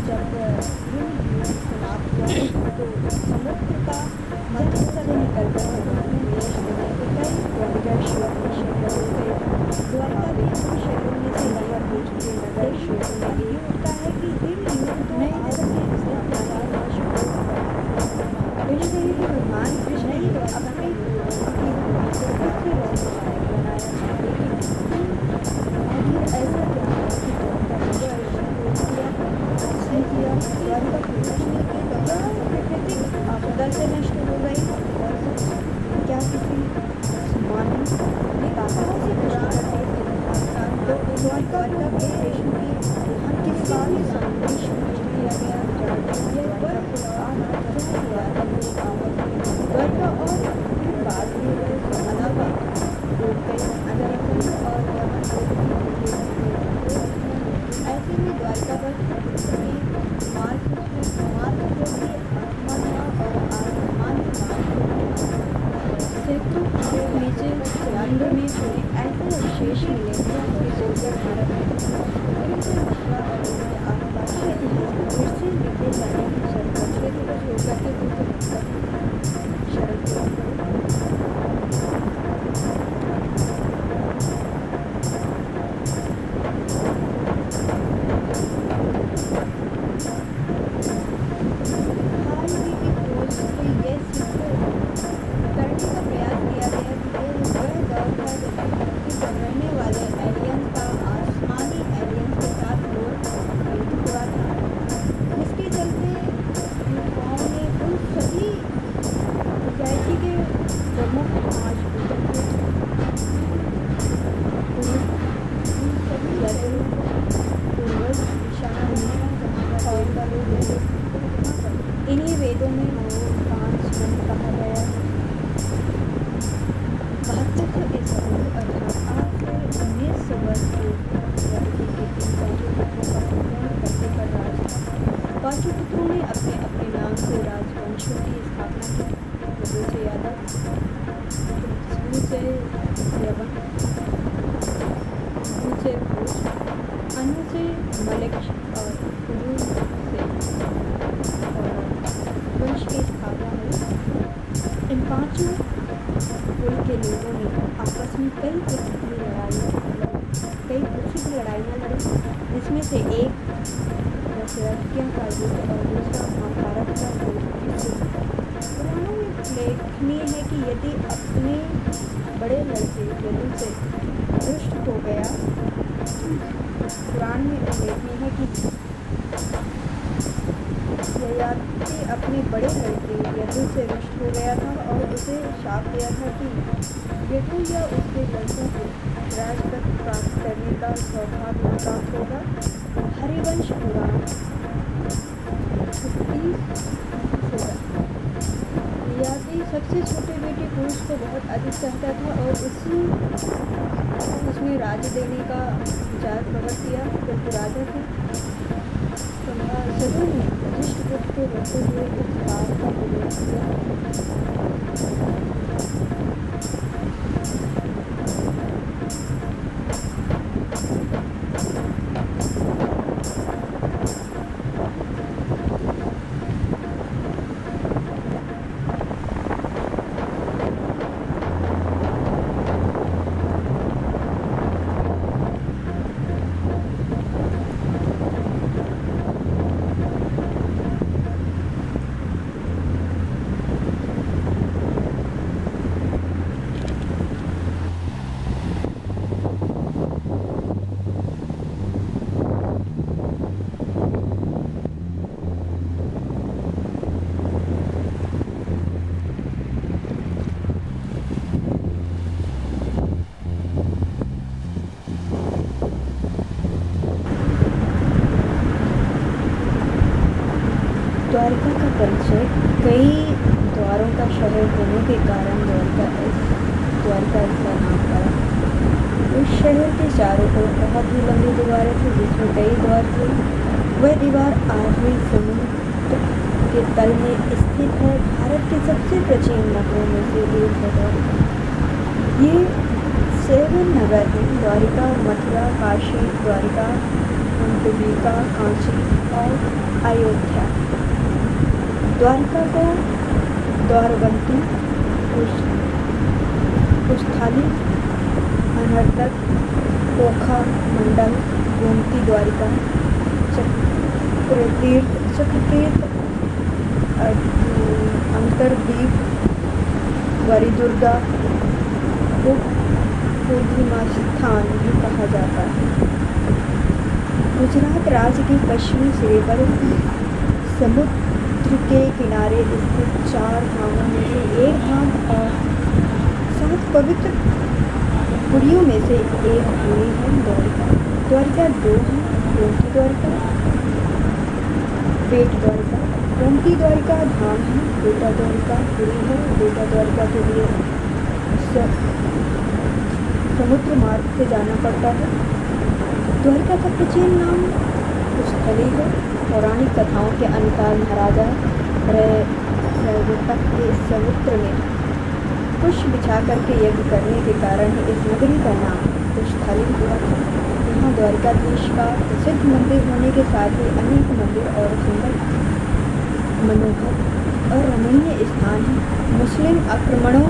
जब युद्ध समाप्त हुआ तो समुद्र का मंथन से निकलकर भगवान गणेश दुनिया के कई द्वारिका शहर में शहर हो गए। द्वारिका भी उन शहरों में से नगर हो चुके नगर शहरों में ये होता है कि इन नए नगर की स्थापना के वर्ष विश्व भगवान कृष्ण ने अपने ऐसा क्या कि द्वारिका प्राकृतिक आपदा से नष्ट हो गई और क्या किसी मानव ने काफिलों से तो द्वारिका के कृष्ण ने हम किस बात में संदेश दिया गया द्वारिका और बाद में अलावा और ऐसे में द्वारिका पर मार्ग नीचे सिलेंडर में ऐसे विशेष मिले इन्हीं वेदों में 5 मन कहा गया। इस अर्थात आज से 1900 वर्ष के पाटलिपुत्रों ने अपने अपने नाम से राजवंशों की स्थापना की। शुरू से यादव, शुरू से यवन, शुरू से भोज, अनु से मलिक और गुरु से वंश की स्थापना हुई। इन पांचों कुल के लोगों ने आपस में कई प्रसिद्ध लड़ाइयाँ लड़ी, जिसमें से एक दशरथियों का युद्ध और दूसरा महाभारत का युद्ध। पुराणों में उल्लेखनीय है कि यदि अपने बड़े लड़के यदु से रुष्ट हो गया, पुराण में उल्लेखनीय है कि ययाति अपने बड़े लड़के यदु से रुष्ट हो गया था और उसे शाप दिया था कि यदु या उसके लड़कों को राजपद प्राप्त करने का सौभाग्य प्राप्त होगा। हरिवंश पुराण 36 ययाति सबसे छोटे बेटे पुरुष को बहुत अधिक चाहता था और उसने राज्य देने का विचार प्रकट किया। किंतु राजा थे सदु ने वशिष्ठ को रोकते हुए इस बात का विरोध किया। द्वारिका का परिचय कई द्वारों का शहर होने के कारण द्वारिका इसका नाम पड़ा। उस शहर के चारों ओर बहुत ही लंबी दीवारें थी, जिसमें कई द्वार थे। वह दीवार आज भी समुद्र के तल में स्थित है। भारत के सबसे प्राचीन नगरों में से एक है। ये 7 नगर हैं: द्वारिका, मथुरा, काशी, द्वारिका, कुंडलिका, कांची और अयोध्या। द्वारिका को द्वारवंती, कुष्ठाली, अनर्तक, ओखा, मंडल, गोमती द्वारिका, चक्रतीर्थ, अंतरदीप, वरिदुर्गा, बुद्धिमास्थान भी कहा जाता है। गुजरात राज्य की पश्चिमी सिरे पर समुद्र के किनारे स्थित 4 धामों में से एक धाम और 7 पवित्र पुरियों में से एक पुरी है द्वारिका। द्वारिका 2 है, गोमती द्वारिका, बेट द्वारिका। गोमती द्वारिका धाम है, बेटा द्वारिका पुरी है। बेटा द्वारिका के लिए समुद्र मार्ग से जाना पड़ता है। द्वारिका का प्राचीन नाम कुष्ठली है। पौराणिक कथाओं के अनुसार महाराजा रैवतक के समुद्र में पुष्प बिछा करके यज्ञ करने के कारण इस नगरी का नाम कुष्ठली हुआ था। यहाँ द्वारिकाधीश का प्रसिद्ध मंदिर होने के साथ ही अनेक मंदिर और सुंदर, मनोहर और रमणीय स्थान है। मुस्लिम आक्रमणों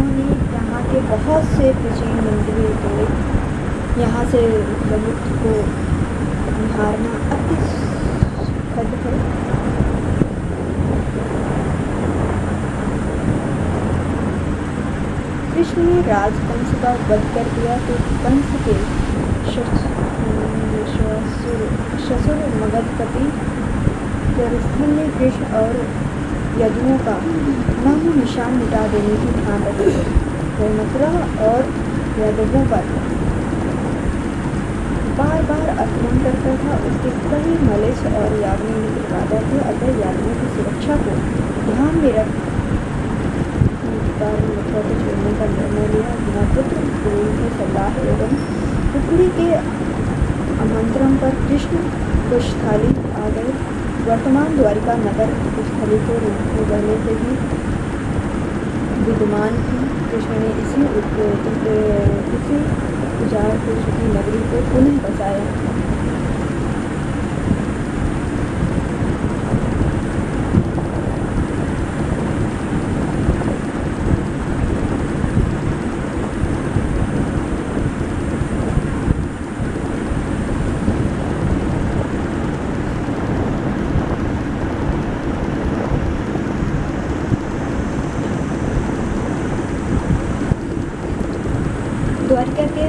ने यहाँ के बहुत से प्राचीन मंदिर तोड़े। यहाँ से समुद्र को निहारना अति सुखद है। कृष्ण ने राजकंस का वध कर दिया तो कंस के ससुर मगधपति जरस्थल ने कृष्ण और यदुओं का नामो निशान मिटा देने की ठान रखी। वह मथुरा और यादवों पर बार बार आक्रमण करता था। उसके कई मलेच्छ और यावनी मित्रवादा थे। अतः यादवों की सुरक्षा को ध्यान में रख मथुरा को छोड़ने का निर्णय लिया। धर्मपुत्र गुरु की सलाह एवं पुत्री के आमंत्रण पर कृष्ण कुष्ठाली आ गए। वर्तमान द्वारिका नगर कुष्ठाली के रूप में पहले से ही विद्यमान थी। कृष्ण ने इसी उजाड़ हो चुकी नगरी को पुनः बसाया। द्वारिका के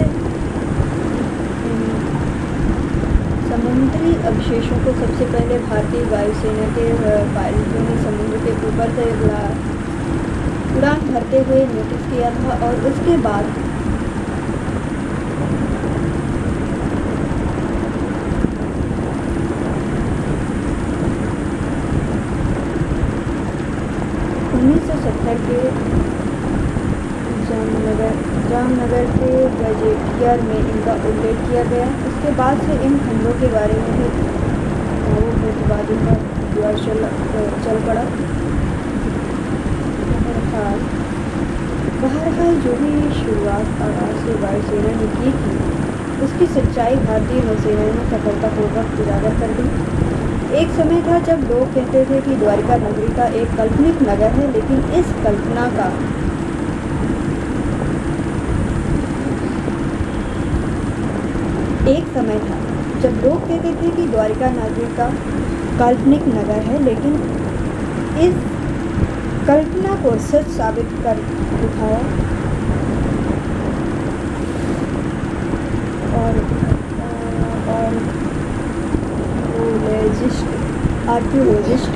समुद्री अवशेषों को सबसे पहले भारतीय वायुसेना के पायलटों ने समुद्र के ऊपर से उड़ान भरते हुए नोटिस किया था और उसके बाद के जामनगर के गजेटियर में इनका उल्लेख किया गया। उसके बाद से इन खंडों के बारे में भी प्रतिवादी का द्वार चल पड़ा। बहरहाल जो भी शुरुआत आगाज से वायुसेना ने की थी उसकी सच्चाई भारतीय नौसेना ने सफलतापूर्वक उजागर कर दी। एक समय था जब लोग कहते थे कि द्वारिका नगरी का एक काल्पनिक नगर है, लेकिन इस कल्पना का एक समय था जब लोग कहते थे कि द्वारिका नगरी का काल्पनिक नगर है, लेकिन इस कल्पना को सच साबित कर दिखाया और आर्कियोलॉजिस्ट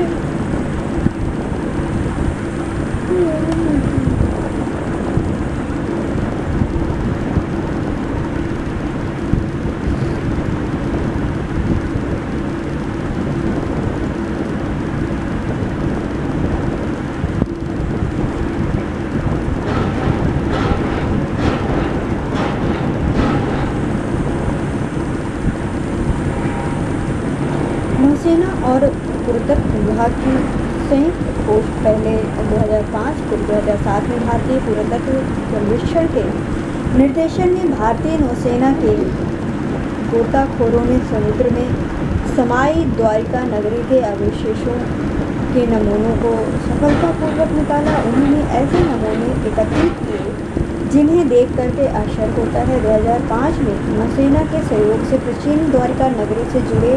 नौसेना और पुरातत्व विभाग की संयुक्त पोस्ट पहले 2005 फिर 2007 में भारतीय पुरातत्व सर्वेक्षण के निर्देशन में भारतीय नौसेना के गोताखोरों ने समुद्र में समाई द्वारिका नगरी के अवशेषों के नमूनों को सफलतापूर्वक निकाला। उन्होंने ऐसे नमूने एकत्रित किए जिन्हें देख करके आश्चर्य होता है। 2005 में नौसेना के सहयोग से प्राचीन द्वारिका नगरी से जुड़े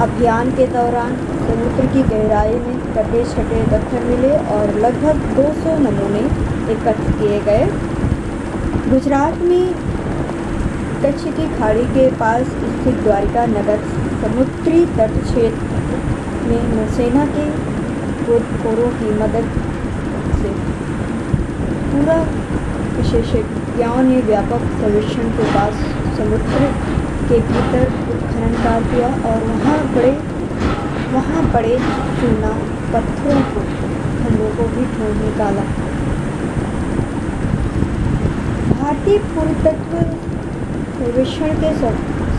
अभियान के दौरान समुद्र की गहराई में कटे छटे पत्थर मिले और लगभग 200 नमूने एकत्र किए गए। गुजरात में कच्छ की खाड़ी के पास स्थित द्वारिका नगर समुद्री तट क्षेत्र में नौसेना के गोताखोरों की मदद से पूरा विशेषज्ञों ने व्यापक सर्वेक्षण के बाद समुद्र के भीतर उत्खनन कार्य किया और वहाँ पड़े चूना पत्थरों को खंडों को भी ढूंढ निकाला। भारतीय पुरातत्व सर्वेक्षण के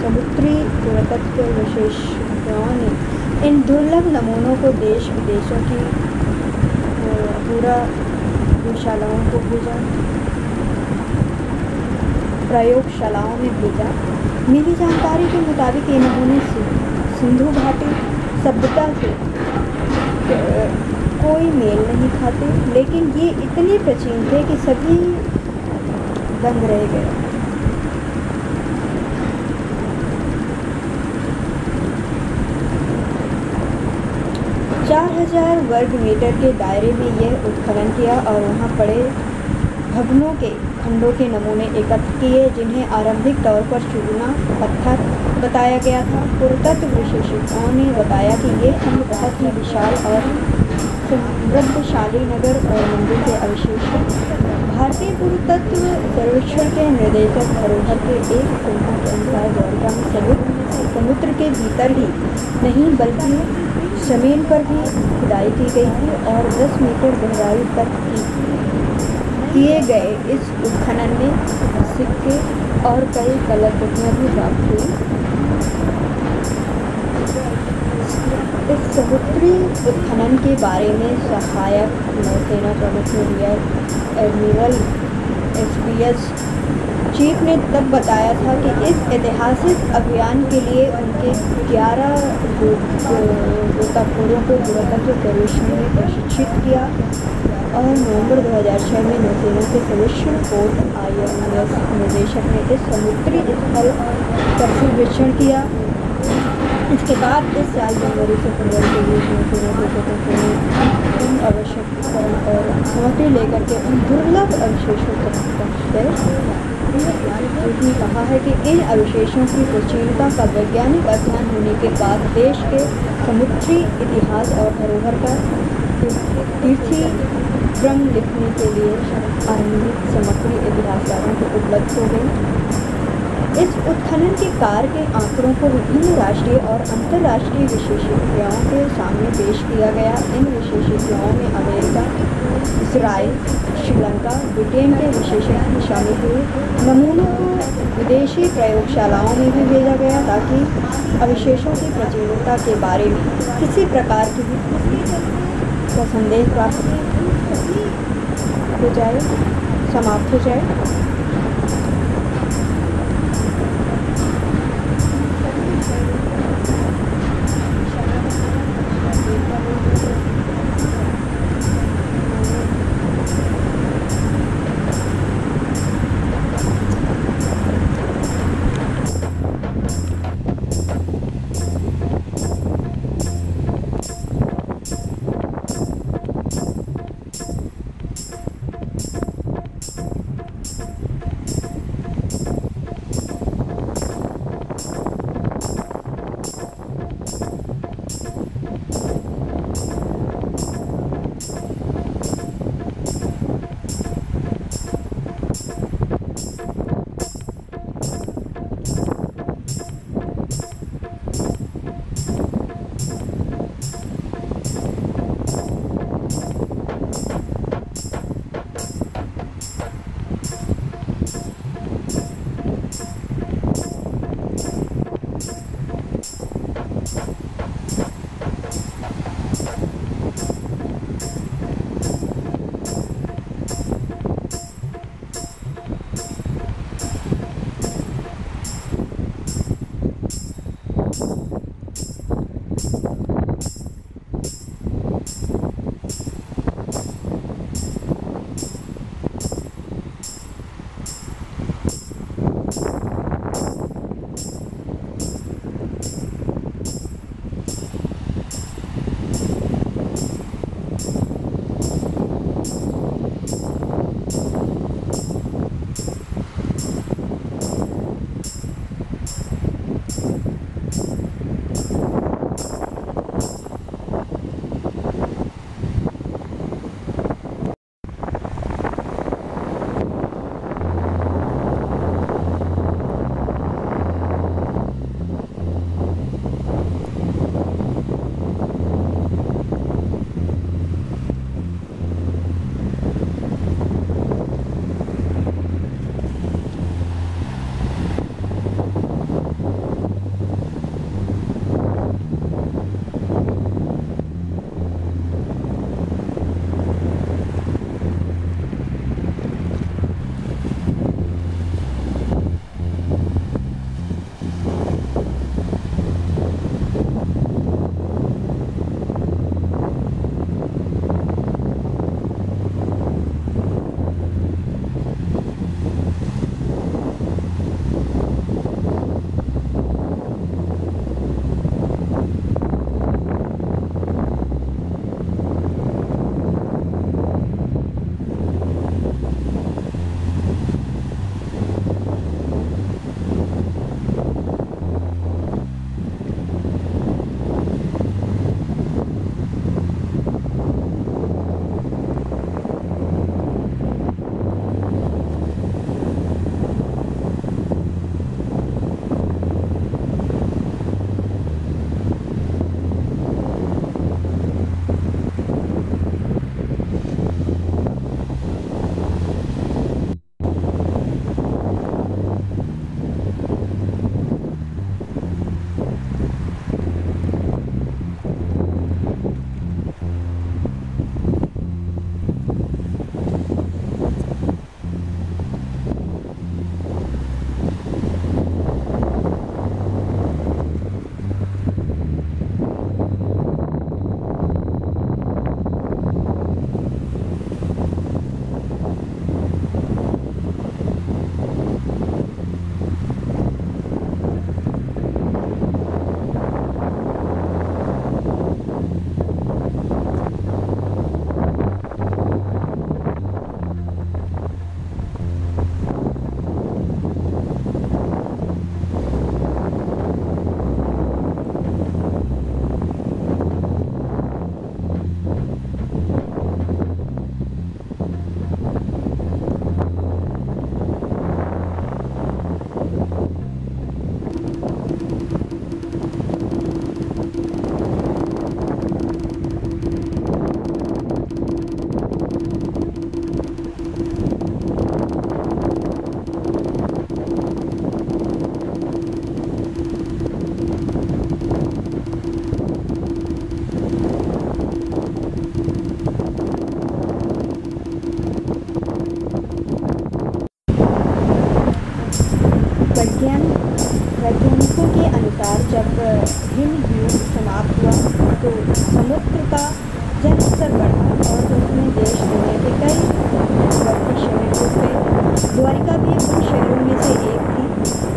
समुद्री पुरातत्व विशेषज्ञों ने इन दुर्लभ नमूनों को देश विदेशों की प्रयोगशालाओं में भेजा। मिली जानकारी के मुताबिक ये नमूने सिंधु घाटी सभ्यता से कोई मेल नहीं खाते, लेकिन ये इतने प्राचीन थे कि सभी दंग रह गए। हजार वर्ग मीटर के दायरे में यह उत्खनन किया और वहां पड़े भवनों के खंडों के नमूने एकत्र किए जिन्हें आरंभिक तौर पर चूना पत्थर बताया गया था। पुरातत्व विशेषज्ञों ने बताया कि ये खंड बहुत ही विशाल और समृद्धशाली नगर और मंदिर के अवशेष हैं। भारतीय पुरातत्व सर्वेक्षण के निर्देशक धरोहर के एक संख्या के अनुसार द्वारिका में समुद्र के भीतर ही नहीं बल्कि जमीन पर भी खुदाई की गई थी और 10 मीटर गहराई तक किए गए इस उत्खनन में सिक्के और कई कलाकृतियाँ भी प्राप्त हुई। इस समुद्री उत्खनन के बारे में सहायक नौसेना प्रमुख रियर एडमिरल एसपीएस चीफ ने तब बताया था कि इस ऐतिहासिक अभियान के लिए उनके 11 गोताखोरों को पुरातत्व सर्वेक्षण में प्रशिक्षित किया और नवंबर 2006 में नौसेना के सर्वेक्षण कोर्ट INS निदेशक ने इस समुद्री स्थल पर सर्वेक्षण किया। इसके बाद इस साल जनवरी से फरवरी के बीच नौसेना के गोताखोरों उन आवश्यकताओं और अनुमति लेकर के उन दुर्लभ अवशेषों तक पहुँच गए। उसने कहा है कि इन अवशेषों की प्राचीनता का वैज्ञानिक अध्ययन होने के बाद देश के समुद्री इतिहास और धरोहर का तीर्थी क्रम लिखने के लिए आरंभिक सामग्री इतिहासकारों को उपलब्ध हो गई। इस उत्खनन के कार्य के आंकड़ों को विभिन्न राष्ट्रीय और अंतर्राष्ट्रीय विशेषज्ञों के सामने पेश किया गया। इन विशेषज्ञों में अमेरिका, इसराइल, श्रीलंका, ब्रिटेन के विशेषज्ञ शामिल हुए। नमूनों को विदेशी प्रयोगशालाओं में भी भेजा गया ताकि अवशेषों की प्राचीनता के बारे में किसी प्रकार की का संदेह प्राप्त हो जाए, समाप्त हो जाए। वैज्ञानिकों के अनुसार जब हिमयुग समाप्त हुआ तो समुद्र का जल स्तर बढ़ा और उसमें देश दुनिया के कई मध्यवर्ती शहर डूब गए। द्वारिका भी उन शहरों में से एक थी।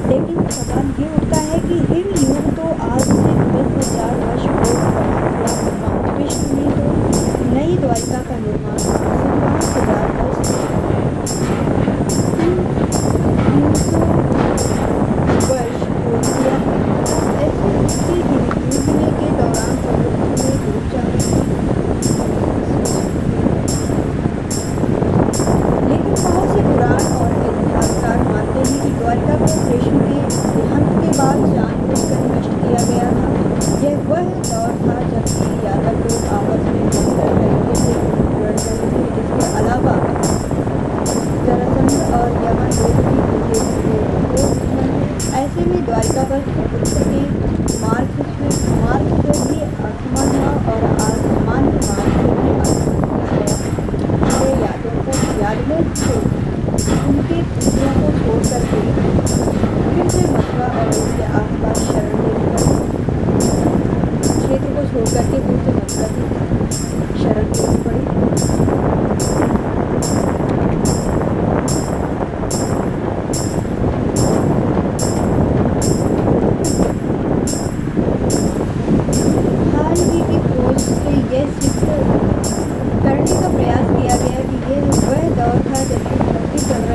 लेकिन सवाल ये उठता है कि हिमयुग तो आज से 10,000 वर्ष पूर्व समाप्त हुआ। विश्व में तो नई द्वारिका का निर्माण सिर्फ 5,000 वर्ष 300 वर्ष पूर्व किया है। ऐसे उसके डूबने के दौरान समुद्र में डूब जाएगा। लेकिन बहुत से पुराण और इतिहासकार मानते हैं कि द्वारिका को कृष्ण के देहांत के बाद जानबूझकर नष्ट किया गया था। यह वह दौर था जबकि यादव लोग आपस में बेहतर तरीके से लड़ रहे थे। इसके अलावा जरासंध और यमन लोग भी उनके दो दुश्मन थे। ऐसे में द्वारिका पर समुद्र के मार्ग से भी आक्रमण हुआ और सामान्य मार्ग से भी आक्रमण किया गया। ये यादवों को उनके पुत्रों को छोड़ करके फिर से मथुरा और उसके आसपास शरण लेनी पड़ी। क्षेत्र को छोड़ करके फिर से मथुरा की शरण लेनी पड़ी। हाल ही की खोज से यह सिद्ध करने का प्रयास किया गया कि यह वह दौर था जबकि धरती चल रही